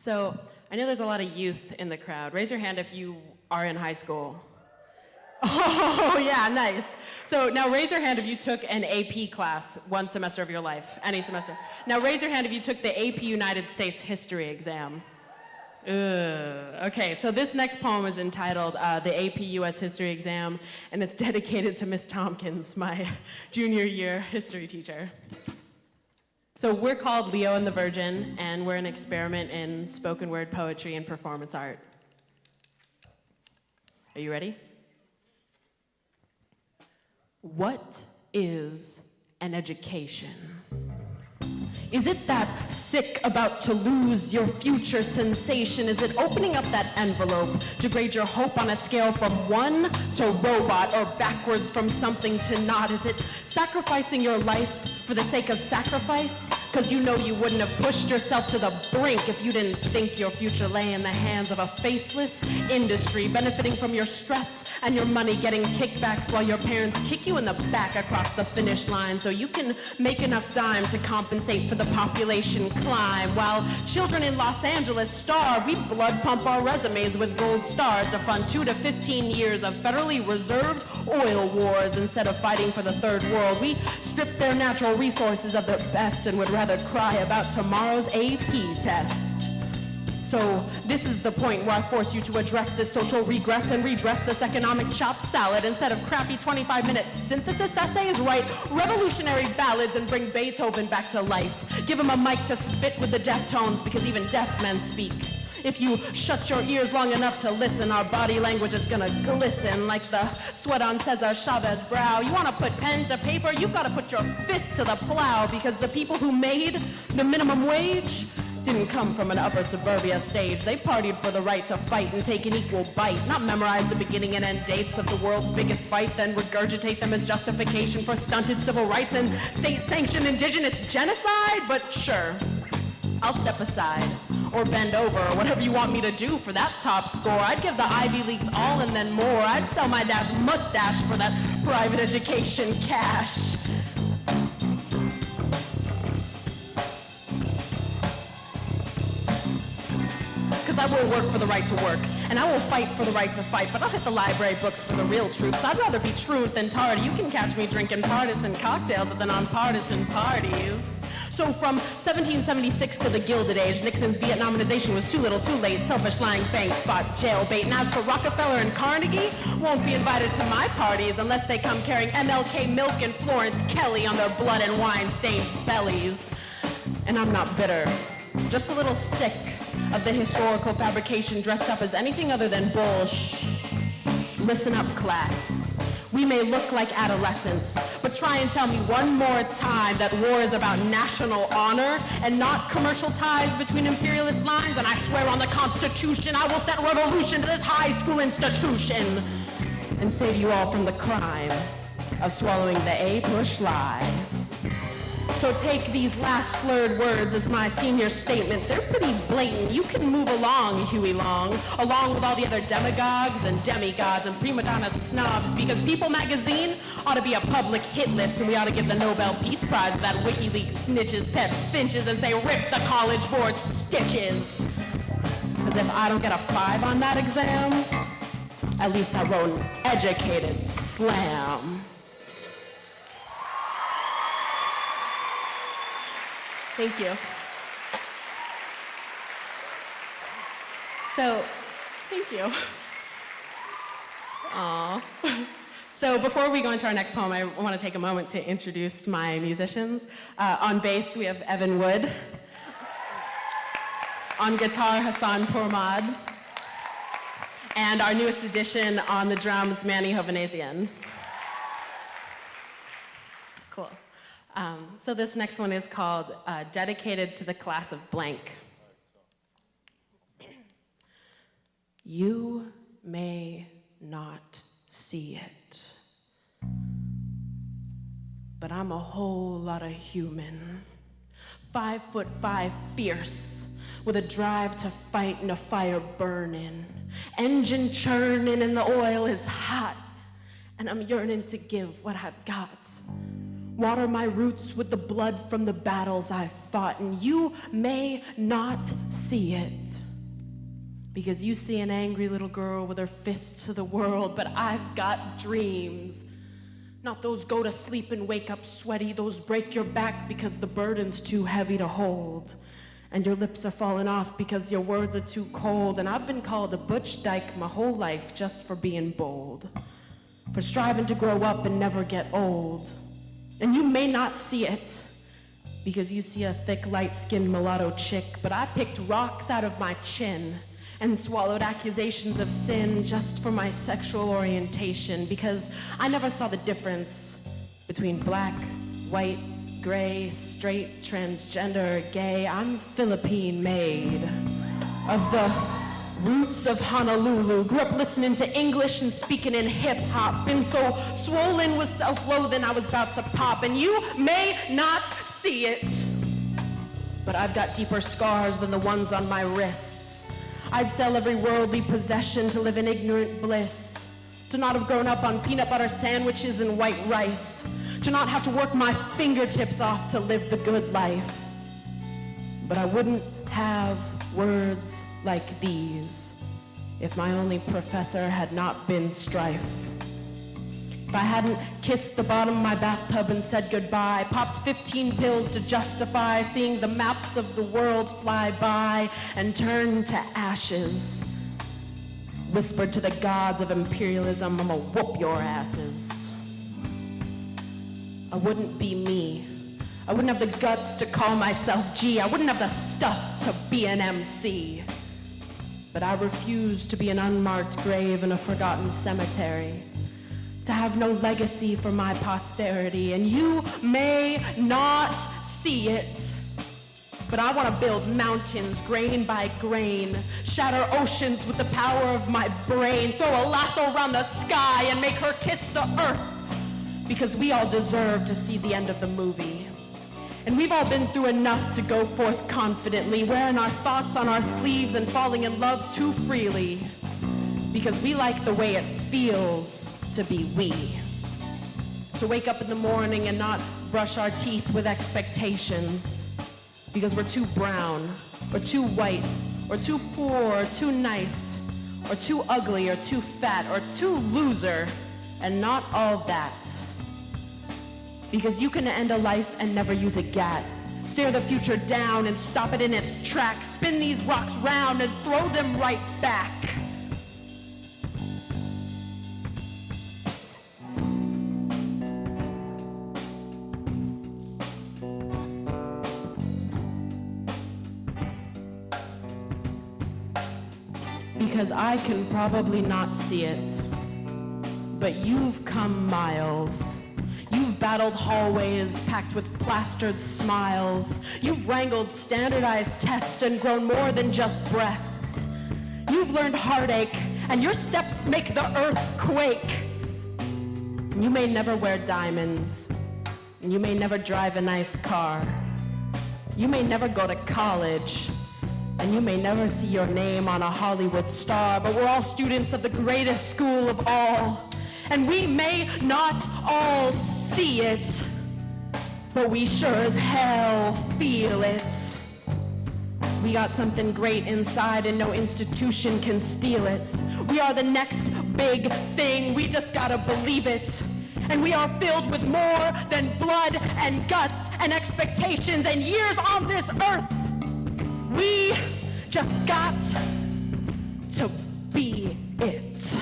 So I know there's a lot of youth in the crowd. Raise your hand if you are in high school. Oh, yeah, nice. So now raise your hand if you took an AP class one semester of your life, any semester. Now raise your hand if you took the AP United States History exam. Ugh. Okay, so this next poem is entitled The AP US History Exam, and it's dedicated to Miss Tompkins, my junior year history teacher. So we're called Leo and the Virgin, and we're an experiment in spoken word poetry and performance art. Are you ready? What is an education? Is it that sick about to lose your future sensation? Is it opening up that envelope to grade your hope on a scale from 1 to robot or backwards from something to not? Is it sacrificing your life for the sake of sacrifice? Because you know you wouldn't have pushed yourself to the brink if you didn't think your future lay in the hands of a faceless industry, benefiting from your stress and your money getting kickbacks while your parents kick you in the back across the finish line so you can make enough dime to compensate for the population climb. While children in Los Angeles starve, we blood pump our resumes with gold stars to fund 2 to 15 years of federally reserved oil wars instead of fighting for the third world. We strip their natural resources of their best and would rather cry about tomorrow's AP test. So this is the point where I force you to address this social regress and redress this economic chopped salad. Instead of crappy 25-minute synthesis essays, write revolutionary ballads and bring Beethoven back to life. Give him a mic to spit with the Deftones, because even deaf men speak. If you shut your ears long enough to listen, our body language is gonna glisten like the sweat on Cesar Chavez's brow. You wanna put pen to paper, you've gotta put your fist to the plow, because the people who made the minimum wage didn't come from an upper suburbia stage. They partied for the right to fight and take an equal bite, not memorize the beginning and end dates of the world's biggest fight, then regurgitate them as justification for stunted civil rights and state-sanctioned indigenous genocide. But sure, I'll step aside or bend over or whatever you want me to do for that top score. I'd give the Ivy Leagues all and then more. I'd sell my dad's mustache for that private education cash. I will work for the right to work, and I will fight for the right to fight, but I'll hit the library books for the real truths. I'd rather be truth than tardy. You can catch me drinking partisan cocktails than on partisan parties. So from 1776 to the Gilded Age, Nixon's Vietnamization was too little too late. Selfish lying bank bought jailbait. And as for Rockefeller and Carnegie, won't be invited to my parties unless they come carrying MLK milk and Florence Kelly on their blood and wine-stained bellies. And I'm not bitter, just a little sick of the historical fabrication dressed up as anything other than bullshit. Listen up, class. We may look like adolescents, but try and tell me one more time that war is about national honor and not commercial ties between imperialist lines, and I swear on the Constitution I will set revolution to this high school institution and save you all from the crime of swallowing the A-push lie. So take these last slurred words as my senior statement. They're pretty blatant. You can move along, Huey Long, along with all the other demagogues and demigods and prima donna snobs, because People magazine ought to be a public hit list, and we ought to give the Nobel Peace Prize to that WikiLeaks snitches, pet finches, and say, rip the College Board stitches. Because if I don't get a 5 on that exam, at least I wrote an educated slam. Thank you. So, thank you. Aww. So before we go into our next poem, I want to take a moment to introduce my musicians. On bass, we have Evan Reid. On guitar, Hassan Pourmad. And our newest addition on the drums, Manny Hovhanessian. Cool. So this next one is called Dedicated to the Class of Blank. You may not see it, but I'm a whole lot of human. 5'5" fierce, with a drive to fight and a fire burning. Engine churning and the oil is hot, and I'm yearning to give what I've got. water my roots with the blood from the battles I've fought, and you may not see it. Because you see an angry little girl with her fists to the world, but I've got dreams. Not those go to sleep and wake up sweaty, those break your back because the burden's too heavy to hold. And your lips are falling off because your words are too cold. And I've been called a butch dyke my whole life just for being bold, for striving to grow up and never get old. And you may not see it because you see a thick, light-skinned mulatto chick, but I picked rocks out of my chin and swallowed accusations of sin just for my sexual orientation, because I never saw the difference between black, white, gray, straight, transgender, gay. I'm Philippine made of the roots of Honolulu. Grew up listening to English and speaking in hip-hop. Been so swollen with self-loathing I was about to pop. And you may not see it, but I've got deeper scars than the ones on my wrists. I'd sell every worldly possession to live in ignorant bliss, to not have grown up on peanut butter sandwiches and white rice, to not have to work my fingertips off to live the good life. But I wouldn't have words like these if my only professor had not been strife. If I hadn't kissed the bottom of my bathtub and said goodbye, popped 15 pills to justify seeing the maps of the world fly by and turn to ashes, whispered to the gods of imperialism, I'ma whoop your asses. I wouldn't be me. I wouldn't have the guts to call myself G. I wouldn't have the stuff to be an MC. But I refuse to be an unmarked grave in a forgotten cemetery, to have no legacy for my posterity. And you may not see it, but I want to build mountains grain by grain, shatter oceans with the power of my brain, throw a lasso around the sky and make her kiss the earth, because we all deserve to see the end of the movie. And we've all been through enough to go forth confidently, wearing our thoughts on our sleeves and falling in love too freely, because we like the way it feels to be we. To wake up in the morning and not brush our teeth with expectations, because we're too brown, or too white, or too poor, or too nice, or too ugly, or too fat, or too loser, and not all that. Because you can end a life and never use a gat, stare the future down and stop it in its tracks, spin these rocks round and throw them right back. Because I can probably not see it, but you've come miles. You've battled hallways packed with plastered smiles. You've wrangled standardized tests and grown more than just breasts. You've learned heartache, and your steps make the earth quake. You may never wear diamonds, and you may never drive a nice car. You may never go to college, and you may never see your name on a Hollywood star, but we're all students of the greatest school of all. And we may not all see it, but we sure as hell feel it. We got something great inside and no institution can steal it. We are the next big thing, we just gotta believe it. And we are filled with more than blood and guts and expectations and years on this earth. We just got to be it.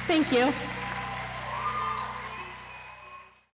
Thank you.